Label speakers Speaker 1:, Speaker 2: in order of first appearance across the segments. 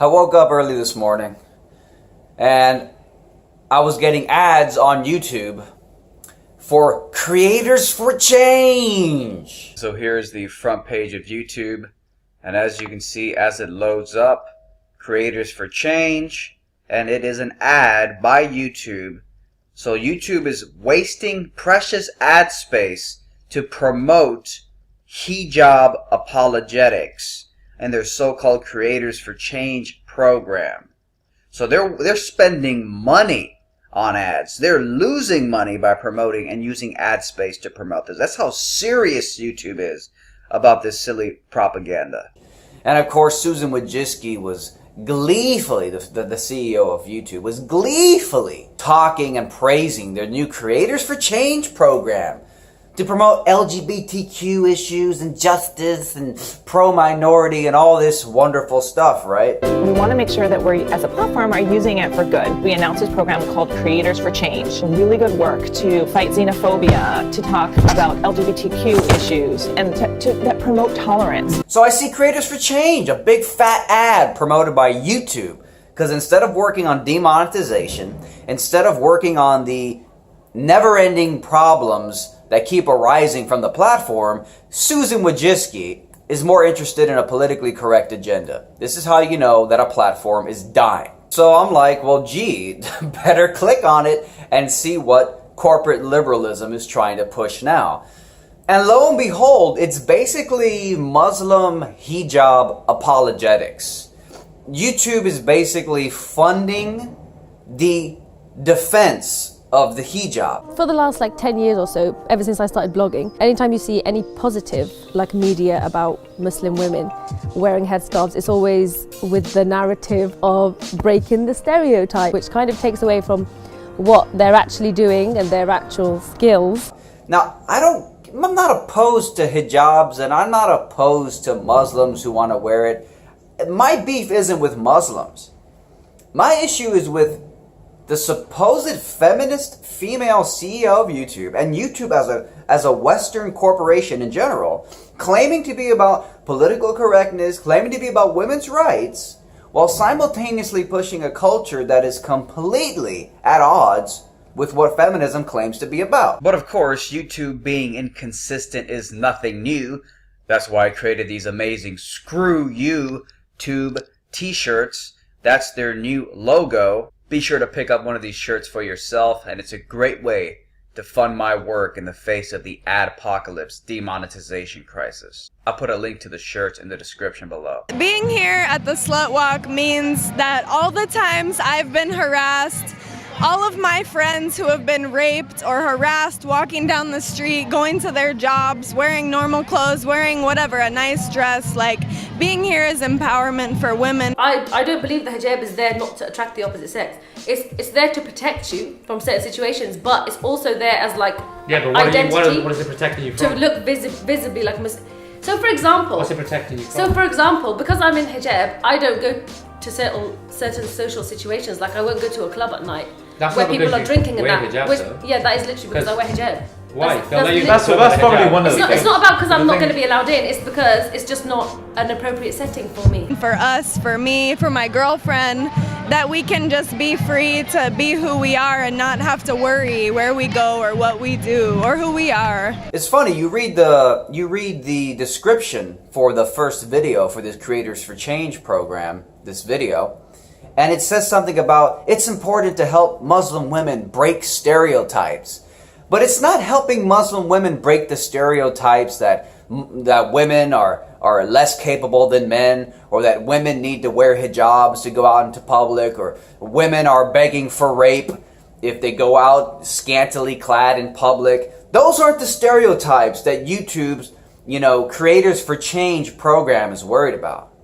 Speaker 1: I woke up early this morning and I was getting ads on YouTube for Creators for Change. So here's the front page of YouTube, and as you can see, as it loads up, Creators for Change, and it is an ad by YouTube. So YouTube is wasting precious ad space to promote hijab apologetics and their so-called Creators for Change program. So they're spending money on ads. They're losing money by promoting and using ad space to promote this. That's how serious YouTube is about this silly propaganda. And of course, Susan Wojcicki was gleefully, the CEO of YouTube, was gleefully talking and praising their new Creators for Change program to promote LGBTQ issues and justice and pro-minority and all this wonderful stuff, right?
Speaker 2: We want to make sure that we, as a platform, are using it for good. We announced this program called Creators for Change. Really good work to fight xenophobia, to talk about LGBTQ issues, and that promote tolerance.
Speaker 1: So I see Creators for Change, a big fat ad promoted by YouTube. Because instead of working on demonetization, instead of working on the never-ending problems that keep arising from the platform, Susan Wojcicki is more interested in a politically correct agenda. This is how you know that a platform is dying. So I'm like, well, gee, better click on it and see what corporate liberalism is trying to push now. And lo and behold, it's basically Muslim hijab apologetics. YouTube is basically funding the defense of the hijab.
Speaker 3: For the last 10 years or so, ever since I started blogging, anytime you see any positive media about Muslim women wearing headscarves, it's always with the narrative of breaking the stereotype, which kind of takes away from what they're actually doing and their actual skills.
Speaker 1: Now, I'm not opposed to hijabs, and I'm not opposed to Muslims who want to wear it. My beef isn't with Muslims. My issue is with the supposed feminist female CEO of YouTube, and YouTube as a Western corporation in general, claiming to be about political correctness, claiming to be about women's rights, while simultaneously pushing a culture that is completely at odds with what feminism claims to be about. But of course, YouTube being inconsistent is nothing new. That's why I created these amazing Screw You Tube t-shirts. That's their new logo. Be sure to pick up one of these shirts for yourself, and it's a great way to fund my work in the face of the adpocalypse demonetization crisis. I'll put a link to the shirts in the description below.
Speaker 4: Being here at the Slut Walk means that all the times I've been harassed, all of my friends who have been raped or harassed walking down the street, going to their jobs, wearing normal clothes, wearing whatever, a nice dress, being here is empowerment for women.
Speaker 5: I don't believe the hijab is there not to attract the opposite sex. It's there to protect you from certain situations, but it's also there as
Speaker 6: yeah, but
Speaker 5: identity.
Speaker 6: What is it protecting you from?
Speaker 5: To look visibly like a Muslim. So for example,
Speaker 6: what's it protecting you from?
Speaker 5: So for example, because I'm in hijab, I don't go to certain social situations. I won't go to a club at night where people are drinking and that. Yeah, that is literally because I wear hijab.
Speaker 6: Why?
Speaker 5: That's
Speaker 7: probably one of the things.
Speaker 5: It's not about because I'm not going to be allowed in. It's because it's just not an appropriate setting for me.
Speaker 4: For us, for me, for my girlfriend, that we can just be free to be who we are and not have to worry where we go or what we do or who we are.
Speaker 1: It's funny, you read the description for the first video for this Creators for Change program, this video, and it says something about it's important to help Muslim women break stereotypes. But it's not helping Muslim women break the stereotypes that women are less capable than men, or that women need to wear hijabs to go out into public, or women are begging for rape if they go out scantily clad in public. Those aren't the stereotypes that YouTube's, Creators for Change program is worried about.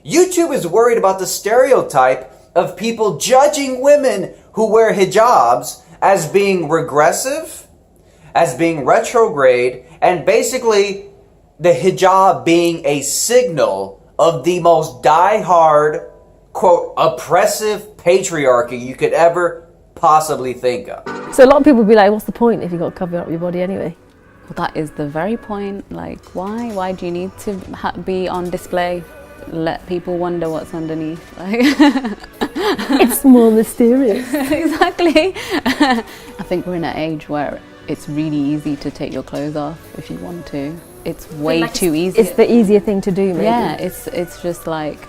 Speaker 1: YouTube is worried about the stereotype of people judging women who wear hijabs as being regressive, as being retrograde, and basically the hijab being a signal of the most die-hard, quote, oppressive patriarchy you could ever possibly think of.
Speaker 3: So a lot of people will be like, what's the point if you've got to cover up your body anyway?
Speaker 8: Well, that is the very point. Why? Why do you need to be on display?
Speaker 7: let people wonder what's underneath. Like
Speaker 3: It's more mysterious.
Speaker 7: Exactly. I think we're in an age where it's really easy to take your clothes off if you want to. It's way too easy.
Speaker 3: It's the easier thing to do, maybe.
Speaker 7: Yeah, it's just like,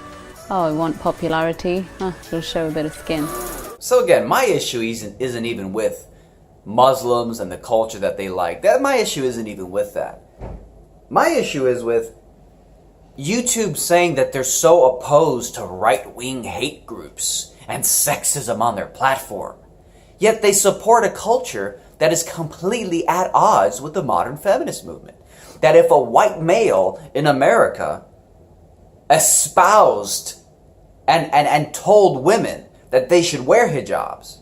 Speaker 7: oh, I want popularity. It'll show a bit of skin.
Speaker 1: So again, my issue isn't even with Muslims and the culture that they like. My issue isn't even with that. My issue is with YouTube saying that they're so opposed to right-wing hate groups and sexism on their platform. Yet they support a culture that is completely at odds with the modern feminist movement. That if a white male in America espoused and told women that they should wear hijabs,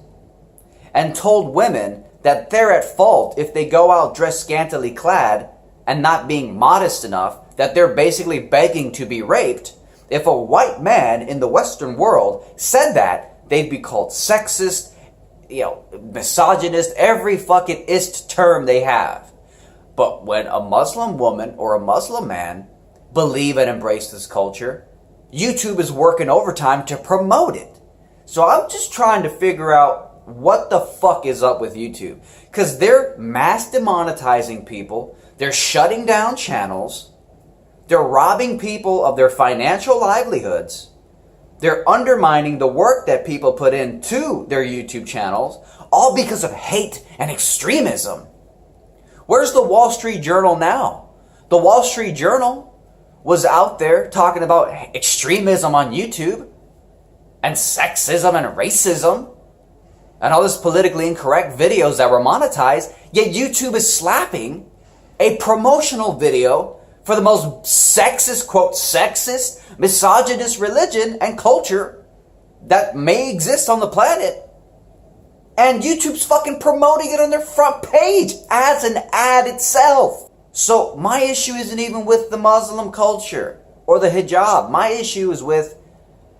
Speaker 1: and told women that they're at fault if they go out dressed scantily clad and not being modest enough, that they're basically begging to be raped, if a white man in the Western world said that, they'd be called sexist, misogynist, every fucking ist term they have. But when a Muslim woman or a Muslim man believe and embrace this culture, YouTube is working overtime to promote it. So I'm just trying to figure out what the fuck is up with YouTube. Because they're mass demonetizing people, they're shutting down channels, they're robbing people of their financial livelihoods, they're undermining the work that people put into their YouTube channels, all because of hate and extremism. Where's the Wall Street Journal now? The Wall Street Journal was out there talking about extremism on YouTube and sexism and racism and all this politically incorrect videos that were monetized, yet YouTube is slapping a promotional video for the most sexist, quote, sexist, misogynist religion and culture that may exist on the planet. And YouTube's fucking promoting it on their front page as an ad itself. So my issue isn't even with the Muslim culture or the hijab. My issue is with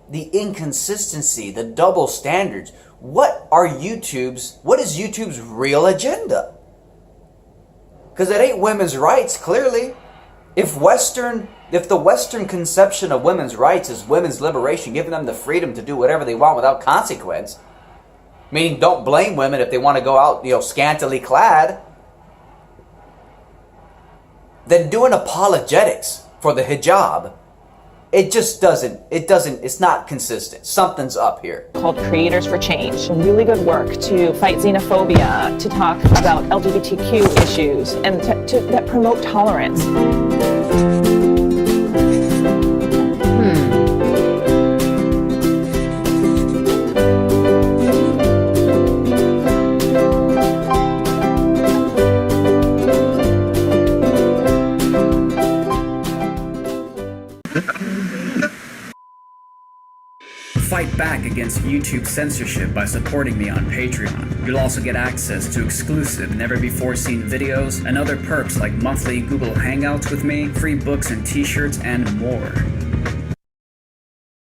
Speaker 1: the inconsistency, the double standards. What is YouTube's real agenda? Because it ain't women's rights, clearly. If the Western conception of women's rights is women's liberation, giving them the freedom to do whatever they want without consequence, meaning don't blame women if they want to go out, scantily clad, then doing apologetics for the hijab, it's not consistent. Something's up here.
Speaker 2: Called Creators for Change. Really good work to fight xenophobia, to talk about LGBTQ issues, and that promote tolerance.
Speaker 1: Fight back against YouTube censorship by supporting me on Patreon. You'll also get access to exclusive, never-before-seen videos and other perks like monthly Google Hangouts with me, free books and t-shirts, and more.